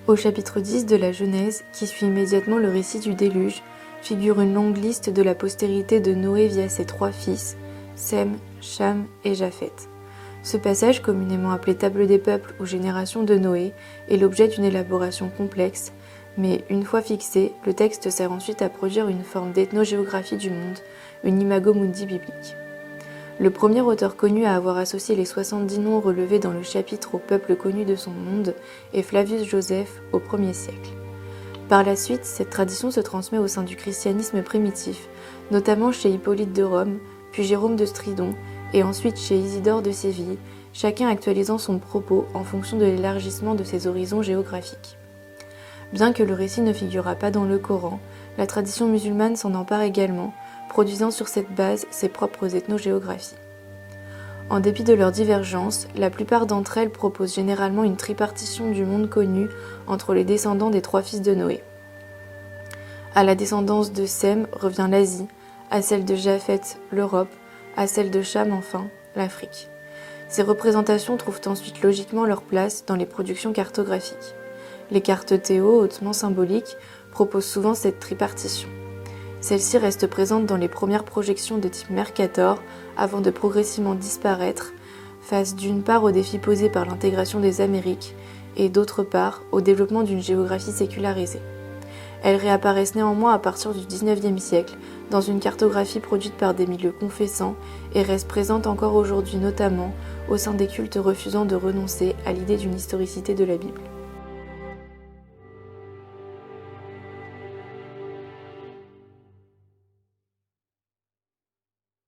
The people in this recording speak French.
Au chapitre 10 de la Genèse, qui suit immédiatement le récit du déluge, figure une longue liste de la postérité de Noé via ses 3 fils, Sem, Cham et Japheth. Ce passage, communément appelé Table des peuples ou Génération de Noé, est l'objet d'une élaboration complexe, mais une fois fixé, le texte sert ensuite à produire une forme d'ethnogéographie du monde, une imago mundi biblique. Le premier auteur connu à avoir associé les 70 noms relevés dans le chapitre au peuple connu de son monde est Flavius Joseph au 1er siècle. Par la suite, cette tradition se transmet au sein du christianisme primitif, notamment chez Hippolyte de Rome, puis Jérôme de Stridon, et ensuite chez Isidore de Séville, chacun actualisant son propos en fonction de l'élargissement de ses horizons géographiques. Bien que le récit ne figurât pas dans le Coran, la tradition musulmane s'en empare également, produisant sur cette base ses propres ethnogéographies. En dépit de leurs divergences, la plupart d'entre elles proposent généralement une tripartition du monde connu entre les descendants des 3 fils de Noé. À la descendance de Sem revient l'Asie, à celle de Japheth l'Europe, à celle de Cham enfin l'Afrique. Ces représentations trouvent ensuite logiquement leur place dans les productions cartographiques. Les cartes Théo, hautement symboliques, proposent souvent cette tripartition. Celle-ci reste présente dans les premières projections de type Mercator avant de progressivement disparaître face d'une part aux défis posés par l'intégration des Amériques et d'autre part au développement d'une géographie sécularisée. Elles réapparaissent néanmoins à partir du XIXe siècle dans une cartographie produite par des milieux confessants et restent présentes encore aujourd'hui notamment au sein des cultes refusant de renoncer à l'idée d'une historicité de la Bible.